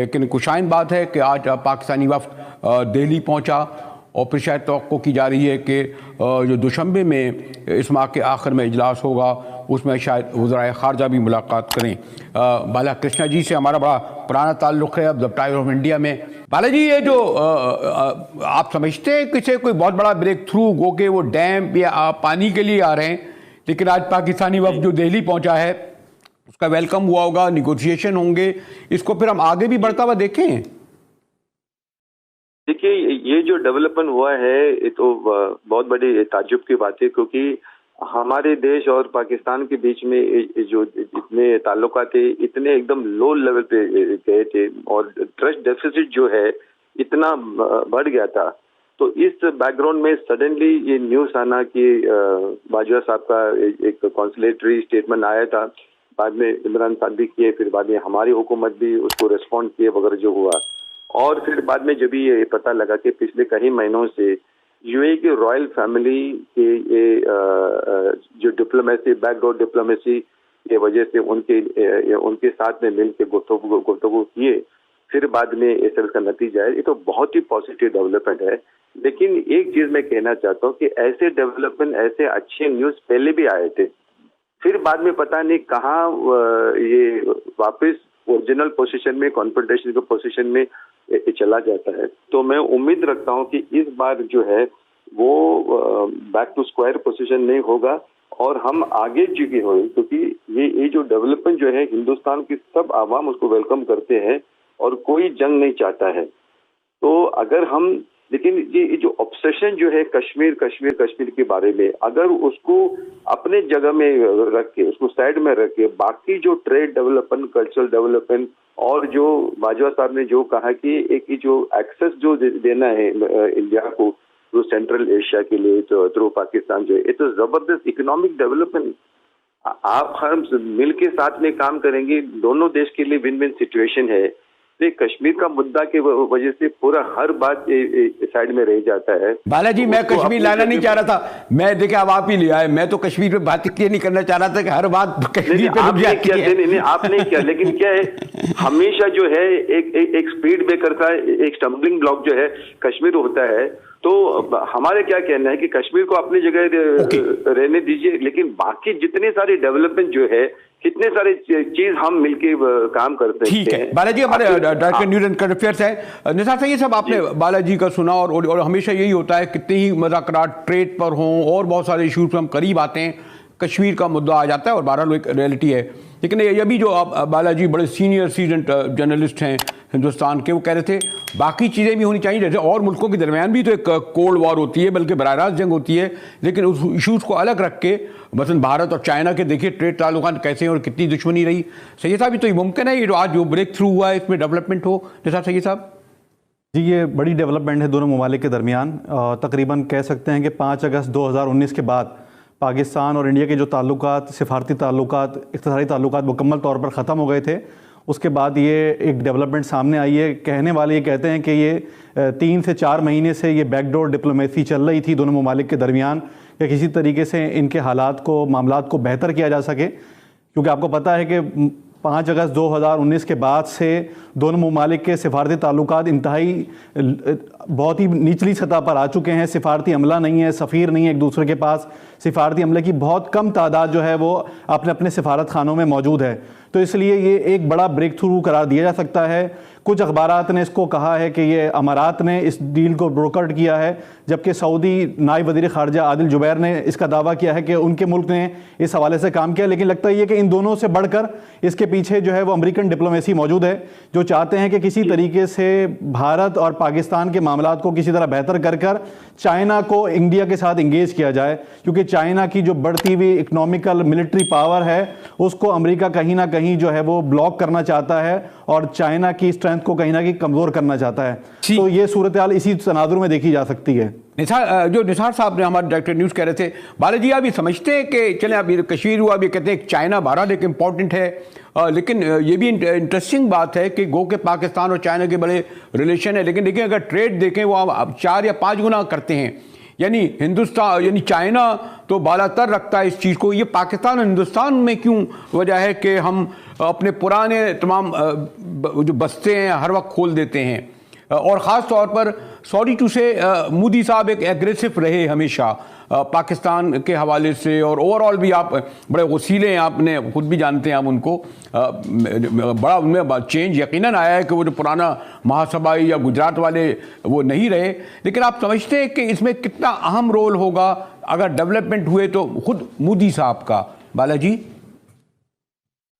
लेकिन कुशाइन बात है कि आज पाकिस्तानी वफ्द दिल्ली पहुंचा और फिर शायद तवक्को की जा रही है कि जो दुशंबे में इस माह के आखिर में इजलास होगा उसमें शायद वज़राए ख़ारजा भी मुलाकात करें। बाला कृष्णा जी से हमारा बड़ा पुराना ताल्लुक़ है, अब द टाइम्स ऑफ इंडिया में। बाला जी, ये जो आप समझते हैं कि इसे कोई बहुत बड़ा ब्रेक थ्रू गो के वो डैम या पानी के लिए आ रहे हैं, लेकिन आज पाकिस्तानी वफ्द जो दिल्ली पहुंचा है उसका वेलकम हुआ होगा, निगोशिएशन होंगे, इसको फिर हम आगे भी बढ़ता हुआ देखें? देखिए, ये जो डेवलपमेंट हुआ है ये तो बहुत बड़ी ताज्जुब की बात है, क्योंकि हमारे देश और पाकिस्तान के बीच में जो इतने ताल्लुकात थे इतने एकदम लो लेवल पे गए थे और ट्रस्ट डेफिसिट जो है इतना बढ़ गया था। तो इस बैकग्राउंड में सडनली ये न्यूज़ आना कि बाजवा साहब का एक कॉन्सुलेटरी स्टेटमेंट आया था, बाद में इमरान साहब भी किए, फिर बाद में हमारी हुकूमत भी उसको रिस्पॉन्ड किए वगैरह जो हुआ, और फिर बाद में जब ये पता लगा कि पिछले कई महीनों से यूएई की रॉयल फैमिली के ये जो डिप्लोमेसी, बैकडोर डिप्लोमेसी के वजह से उनके साथ में मिलकर गुफ्तगू किए, फिर बाद में इस तरह का नतीजा है। ये तो बहुत ही पॉजिटिव डेवलपमेंट है। लेकिन एक चीज मैं कहना चाहता हूँ कि ऐसे डेवलपमेंट, ऐसे अच्छे न्यूज पहले भी आए थे, फिर बाद में पता नहीं कहाँ ये वापस ओरिजिनल पोजीशन में, कॉन्फ्रंटेशन के पोजीशन में चला जाता है। तो मैं उम्मीद रखता हूं कि इस बार जो है वो बैक टू स्क्वायर पोजीशन नहीं होगा और हम आगे चुके हुए, क्योंकि ये जो डेवलपमेंट जो है हिंदुस्तान की सब आवाम उसको वेलकम करते हैं और कोई जंग नहीं चाहता है। तो अगर हम, लेकिन ये जो ऑब्सेशन जो है कश्मीर के बारे में, अगर उसको अपने जगह में रख के, उसको साइड में रख के, बाकी जो ट्रेड डेवलपमेंट, कल्चरल डेवलपमेंट और जो बाजवा साहब ने जो कहा कि एक जो एक्सेस जो देना है इंडिया को जो सेंट्रल एशिया के लिए, तो थ्रू पाकिस्तान जो है, ये तो जबरदस्त इकोनॉमिक डेवलपमेंट। आप हम मिल के साथ में काम करेंगे, दोनों देश के लिए विन विन सिचुएशन है। कश्मीर का मुद्दा के वजह से पूरा हर बात साइड में रह जाता है। बालाजी, मैं कश्मीर लाना नहीं चाह रहा था, मैं देखा अब आप ही ले आए। मैं तो कश्मीर पे बात इसलिए नहीं करना चाह रहा था कि हर बात कश्मीर पे रुक जाती है। नहीं, आपने किया, लेकिन क्या है, हमेशा जो है एक स्पीड ब्रेकर का एक स्टम्बलिंग ब्लॉक जो है कश्मीर होता है। तो हमारे क्या कहना है कि कश्मीर को अपनी जगह रहने दीजिए, लेकिन बाकी जितने सारे डेवलपमेंट जो है, कितने सारे चीज हम मिलके काम करते हैं। ठीक है बालाजी, हमारे director news and current affairs है निसार साहब। ये सब आपने बालाजी का सुना और हमेशा यही होता है, कितने ही मुज़ाकरात ट्रेड पर हों और बहुत सारे इशूज पर हम करीब आते हैं, कश्मीर का मुद्दा आ जाता है और बहरहाल एक रियलिटी है। लेकिन ये भी जो आप बालाजी बड़े सीनियर सीजन जर्नलिस्ट हैं हिंदुस्तान के, वो कह रहे थे बाकी चीज़ें भी होनी चाहिए, जैसे और मुल्कों के दरमियान भी तो एक कोल्ड वॉर होती है, बल्कि बराह रास्त जंग होती है, लेकिन उस इशूज़ को अलग रख के, मसलन भारत और चाइना के देखिए ट्रेड ताल्लुकात कैसे हैं और कितनी दुश्मनी रही। सैयद साहब, तो ये मुमकिन है ये जो आज जो ब्रेक थ्रू हुआ है इसमें डेवलपमेंट हो? निसार सैयद साहब जी, ये बड़ी डेवलपमेंट है दोनों ममालिक के दरमियान। तकरीबन कह सकते हैं कि 5 अगस्त 2019 के बाद पाकिस्तान और इंडिया के जो ताल्लुकात, सिफारती ताल्लुकात, इक़्तिसादी ताल्लुकात मुकम्मल तौर पर ख़त्म हो गए थे। उसके बाद ये एक डेवलपमेंट सामने आई है। कहने वाले ये कहते हैं कि ये 3 से 4 महीने से ये बैकडोर डिप्लोमेसी चल रही थी दोनों ममालिक के दरमियान, कि किसी तरीके से इनके हालात को, मामलात को बेहतर किया जा सके। क्योंकि आपको पता है कि 5 अगस्त 2019 के बाद से दोनों ममालिक के सिफारती ताल्लुकात इंतहाई बहुत ही निचली सतह पर आ चुके हैं। सिफारती अमला नहीं है, सफ़ीर नहीं है एक दूसरे के पास। सिफारती अमले की बहुत कम तादाद जो है वो अपने अपने सिफारत खानों में मौजूद है। तो इसलिए ये एक बड़ा ब्रेक थ्रू करार दिया जा सकता है। कुछ अखबारात ने इसको कहा है कि ये अमारात ने इस डील को ब्रोकर्ड किया है, जबकि सऊदी नायब वज़ीर ख़ारजा आदिल जुबैर ने इसका दावा किया है कि उनके मुल्क ने इस हवाले से काम किया। लेकिन लगता है कि इन दोनों से बढ़कर इसके पीछे जो है वो अमेरिकन डिप्लोमेसी मौजूद है, जो चाहते हैं कि किसी तरीके से भारत और पाकिस्तान के मामलात को किसी तरह बेहतर कर कर चाइना को इंडिया के साथ इंगेज किया जाए। क्योंकि चाइना की जो बढ़ती हुई इकोनॉमिकल मिलिट्री पावर है उसको अमेरिका कहीं ना कहीं जो है वो ब्लॉक करना चाहता है और चाइना की स्ट्रेंथ को कहीं ना कहीं कमज़ोर करना चाहता है। तो ये सूरत हाल इसी तनाजुर में देखी जा सकती है। निसार साहब ने, हमारे डायरेक्टर न्यूज़ कह रहे थे, बालाजी आप ये समझते हैं कि चलें अभी कश्मीर हुआ, अभी कहते हैं चाइना बहरहाल एक इम्पॉर्टेंट है, लेकिन ये भी इंटरेस्टिंग बात है कि गो के पाकिस्तान और चाइना के बड़े रिलेशन है, लेकिन देखिए अगर ट्रेड देखें वो आप 4 या 5 गुना करते हैं। यानी हिंदुस्तान, यानी चाइना तो बालातर रखता है इस चीज़ को। ये पाकिस्तान और हिंदुस्तान में क्यों वजह है कि हम अपने पुराने तमाम जो बस्ते हैं हर वक्त खोल देते हैं, और ख़ास तौर पर सॉरी टू से मोदी साहब एक एग्रेसिव रहे हमेशा पाकिस्तान के हवाले से, और ओवरऑल भी आप बड़े वसीले हैं, आपने खुद भी जानते हैं आप उनको, बड़ा उनमें चेंज यकीनन आया है कि वो जो पुराना महासभाई या गुजरात वाले वो नहीं रहे। लेकिन आप समझते हैं कि इसमें कितना अहम रोल होगा अगर डेवलपमेंट हुए तो खुद मोदी साहब का? बालाजी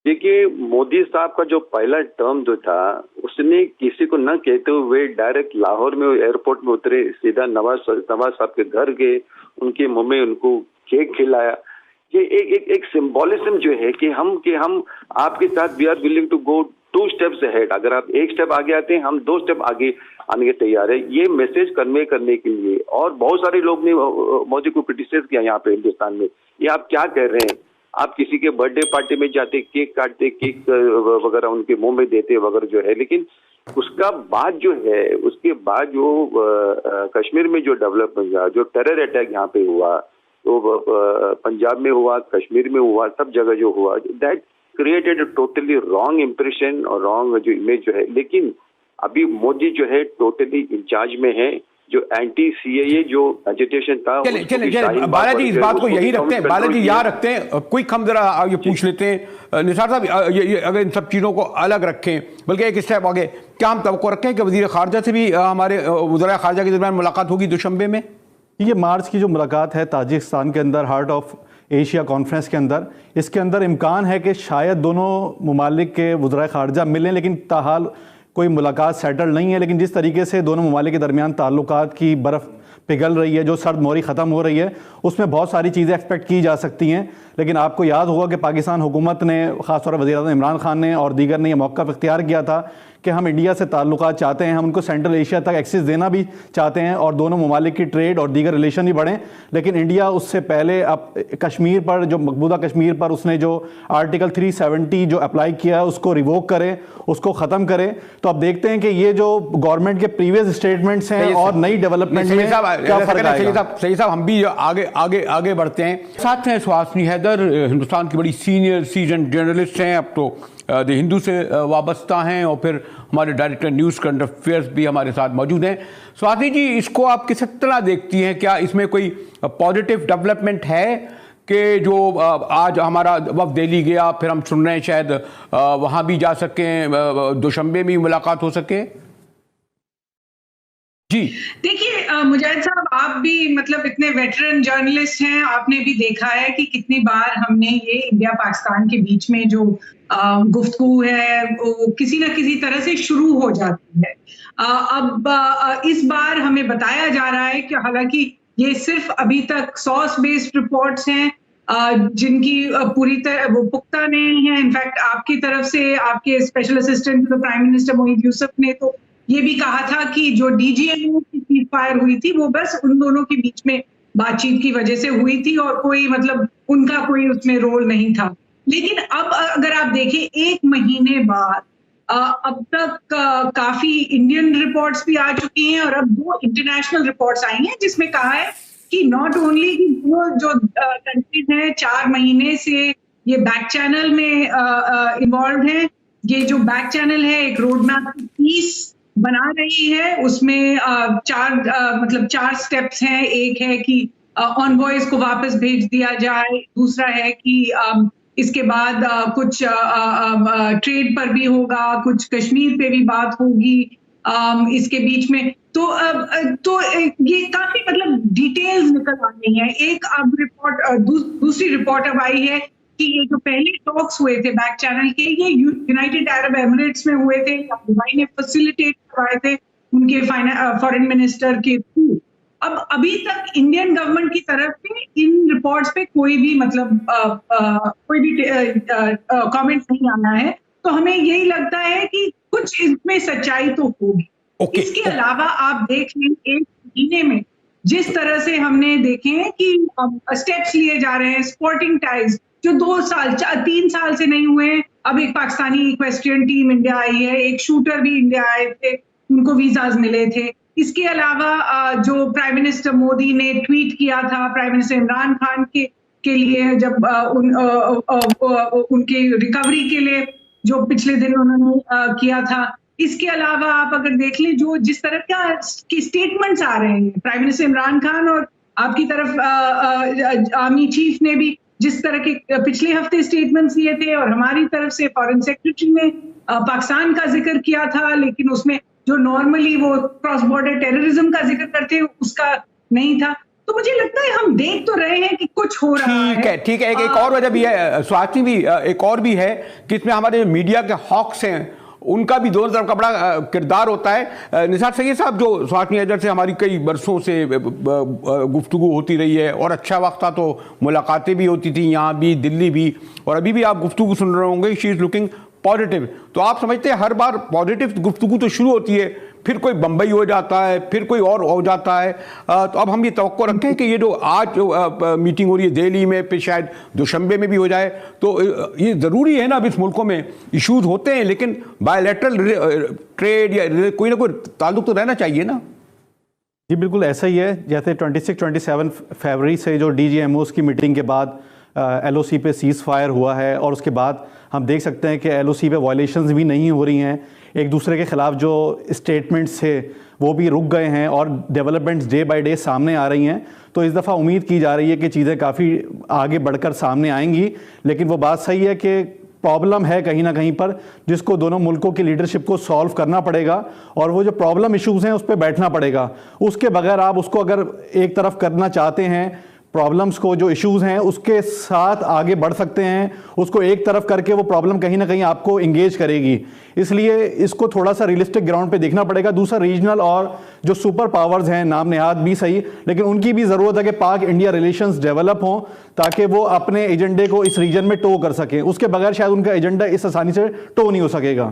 देखिए, मोदी साहब का जो पहला टर्म जो था उसने किसी को न कहते हुए डायरेक्ट लाहौर में एयरपोर्ट में उतरे, सीधा नवाज साहब के घर गए, उनके मुंह में उनको केक खिलाया। ये एक सिंबॉलिज्म जो है कि हम आपके साथ we are willing to go 2 steps ahead. अगर आप 1 स्टेप आगे आते हैं, हम 2 स्टेप आगे आने के तैयार है। ये मैसेज कन्वे करने के लिए, और बहुत सारे लोग ने मोदी को क्रिटिसाइज किया यहाँ पे हिंदुस्तान में, ये आप क्या कर रहे हैं? आप किसी के बर्थडे पार्टी में जाते, केक काटते, केक वगैरह उनके मुंह में देते वगैरह जो है। लेकिन उसका बाद जो है, उसके बाद जो कश्मीर में जो डेवलपमेंट हुआ, जो टेरर अटैक यहाँ पे हुआ, तो पंजाब में हुआ, कश्मीर में हुआ, सब जगह जो हुआ, that created a totally wrong impression और रॉन्ग जो इमेज जो है। लेकिन अभी मोदी जो है टोटली इंचार्ज में है। जो एंटी सीएए जो एजिटेशन था, चले बालाजी इस बात को यही रखते हैं, बालाजी यहाँ रखते हैं, क्विक हम जरा आगे पूछ लेते हैं। निसार साहब, ये अगर इन सब चीज़ों को अलग रखें, बल्कि एक स्टेप आगे, क्या हम तवक्को रखें कि वज़ीर ख़ारजा से भी हमारे वज़ीर ख़ारजा के दरमियान मुलाकात होगी दुशंबे में? ये मार्च की जो मुलाकात है ताजिकिस्तान के अंदर हार्ट ऑफ एशिया कॉन्फ्रेंस के अंदर, इसके अंदर इम्कान है कि शायद दोनों ममालिक के वज़ीर ख़ारजा मिलें, लेकिन ताहाल कोई मुलाकात सेटल नहीं है। लेकिन जिस तरीके से दोनों ममालिक के दरमियान ताल्लुकात की बर्फ़ पिघल रही है, जो सर्द मोहरी ख़त्म हो रही है, उसमें बहुत सारी चीज़ें एक्सपेक्ट की जा सकती हैं। लेकिन आपको याद होगा कि पाकिस्तान हुकूमत ने, ख़ासतौर पर वज़ीर-ए-आज़म इमरान खान ने और दीगर ने यह मौक़िफ़ इख्तियार किया था कि हम इंडिया से ताल्लुकात चाहते हैं, हम उनको सेंट्रल एशिया तक एक्सेस देना भी चाहते हैं और दोनों ममालिक की ट्रेड और दीगर रिलेशन भी बढ़ें। लेकिन इंडिया उससे पहले अब कश्मीर पर, जो मकबूजा कश्मीर पर उसने जो आर्टिकल 370 जो अप्लाई किया है उसको रिवोक करे, उसको ख़त्म करे। तो अब देखते हैं कि ये जो गवर्नमेंट के प्रीवियस स्टेटमेंट्स हैं और नई डेवलपमेंट में क्या फ़र्क आएगा। सही साहब, हम भी आगे बढ़ते हैं। साथ हैं सुहासिनी हैदर, हिंदुस्तान की बड़ी सीनियर सीजन जर्नलिस्ट हैं, अब तो द हिंदू से वाबस्ता हैं, और फिर हमारे डायरेक्टर न्यूज़ करंट अफेयर्स भी हमारे साथ मौजूद हैं। स्वाति जी, इसको आप किस तरह देखती हैं? क्या इसमें कोई पॉजिटिव डेवलपमेंट है कि जो आज हमारा वक्त दिल्ली गया, फिर हम सुन रहे हैं शायद वहाँ भी जा सकें, दुशंबे में मुलाकात हो सके? जी देखिए मुजाहिद साहब, आप भी मतलब इतने वेटरन जर्नलिस्ट हैं, आपने भी देखा है कि कितनी बार हमने ये इंडिया पाकिस्तान के बीच में जो गुफ्तगू है वो किसी ना किसी तरह से शुरू हो जाती है। अब इस बार हमें बताया जा रहा है कि हालांकि ये सिर्फ अभी तक सोर्स बेस्ड रिपोर्ट्स हैं, जिनकी पूरी तरह वो पुख्ता नहीं है। इनफैक्ट आपकी तरफ से आपके special assistant to the prime minister Mohit Yusuf ने तो ये भी कहा था कि जो डीजीएमओ की सीज फायर हुई थी वो बस उन दोनों के बीच में बातचीत की वजह से हुई थी और कोई मतलब उनका कोई उसमें रोल नहीं था। लेकिन अब अगर आप देखें 1 महीने बाद अब तक काफी इंडियन रिपोर्ट्स भी आ चुकी हैं और अब 2 इंटरनेशनल रिपोर्ट्स आई हैं जिसमें कहा है कि नॉट ओनली वो जो कंट्रीज हैं 4 महीने से ये बैक चैनल में इन्वॉल्व हैं। ये जो बैक चैनल है एक रोड मैप की पीस बना रही है, उसमें 4 स्टेप्स हैं। एक है कि ऑनवॉयज को वापस भेज दिया जाए, दूसरा है कि इसके बाद कुछ ट्रेड पर भी होगा, कुछ कश्मीर पे भी बात होगी इसके बीच में। तो ये काफी मतलब डिटेल्स निकल आ रही हैं। एक अब रिपोर्ट दूसरी रिपोर्ट अब आई है कि ये जो पहले टॉक्स हुए थे बैक चैनल के, ये यूनाइटेड अरब एमिरेट्स में हुए थे, दुबई ने फैसिलिटेट करवाए थे उनके फॉरेन मिनिस्टर के थ्रू। अब अभी तक इंडियन गवर्नमेंट की तरफ से इन रिपोर्ट्स पे कोई भी मतलब कोई भी कमेंट नहीं आना है, तो हमें यही लगता है कि कुछ इसमें सच्चाई तो होगी। इसके अलावा आप देख लें 1 महीने में जिस तरह से हमने देखे कि स्टेप्स लिए जा रहे हैं, स्पोर्टिंग टाइज जो 3 साल से नहीं हुए। अब एक Pakistani equestrian team India I है, एक शूटर भी इंडिया आए थे, उनको वीजाज मिले थे। इसके अलावा जो प्राइम मिनिस्टर मोदी ने ट्वीट किया था प्राइम मिनिस्टर इमरान खान के लिए, जब उनके रिकवरी के लिए जो पिछले दिन उन्होंने किया था। इसके अलावा आप अगर देख लें जो जिस तरह की स्टेटमेंट्स आ रहे हैं प्राइम मिनिस्टर इमरान खान और आपकी तरफ आर्मी चीफ ने भी जिस तरह के पिछले हफ्ते स्टेटमेंट्स दिए थे, और हमारी तरफ से फॉरेन सेक्रेटरी ने पाकिस्तान का जिक्र किया था, लेकिन उसमें जो नॉर्मली वो क्रॉस बॉर्डर टेररिज्म का जिक्र करते हैं उसका नहीं था। तो मुझे लगता है हम देख तो रहे हैं कि कुछ हो रहा है। ठीक है। एक और वजह भी है स्वाति, भी एक और भी है कि इसमें हमारे मीडिया के हॉक्स हैं, उनका भी दोनों तरफ का बड़ा किरदार होता है। निसार सैयद साहब, जो स्वाति अजहर से हमारी कई बरसों से गुफ्तगू होती रही है और अच्छा वक्त था तो मुलाकातें भी होती थी, यहाँ भी, दिल्ली भी, और अभी भी आप गुफ्तगू सुन रहे होंगे, शी इज़ लुकिंग पॉजिटिव। तो आप समझते हैं हर बार पॉजिटिव गुफ्तगू तो शुरू होती है, फिर कोई बम्बई हो जाता है, फिर कोई और हो जाता है। तो अब हम ये तवक्को रखें हैं कि ये जो आज मीटिंग हो रही है दिल्ली में, फिर शायद दुशंबे में भी हो जाए, तो ये ज़रूरी है ना। अब इस मुल्कों में इश्यूज होते हैं, लेकिन बायलैटरल ट्रेड या कोई ना कोई ताल्लुक तो रहना चाहिए ना। जी बिल्कुल ऐसा ही है। जैसे 26-27 फरवरी से जो DGMOs की मीटिंग के बाद LOC पे सीज़ फायर हुआ है, और उसके बाद हम देख सकते हैं कि LOC पे वायलेशंस भी नहीं हो रही हैं, एक दूसरे के ख़िलाफ़ जो स्टेटमेंट्स थे वो भी रुक गए हैं, और डेवलपमेंट्स डे बाय डे सामने आ रही हैं। तो इस दफ़ा उम्मीद की जा रही है कि चीज़ें काफ़ी आगे बढ़कर सामने आएंगी। लेकिन वो बात सही है कि प्रॉब्लम है कहीं ना कहीं पर, जिसको दोनों मुल्कों की लीडरशिप को सॉल्व करना पड़ेगा, और वो जो प्रॉब्लम इश्यूज़ हैं उस पर बैठना पड़ेगा। उसके बगैर आप उसको अगर एक तरफ करना चाहते हैं, प्रॉब्लम्स को, जो इश्यूज़ हैं उसके साथ आगे बढ़ सकते हैं, उसको एक तरफ करके वो प्रॉब्लम कहीं ना कहीं आपको इंगेज करेगी। इसलिए इसको थोड़ा सा रियलिस्टिक ग्राउंड पे देखना पड़ेगा। दूसरा, रीजनल और जो सुपर पावर्स हैं, नाम नेहाद भी सही, लेकिन उनकी भी ज़रूरत है कि पाक इंडिया रिलेशंस डेवलप हों, ताकि वो अपने एजेंडे को इस रीजन में टो कर सकें। उसके बगैर शायद उनका एजेंडा इस आसानी से टो नहीं हो सकेगा।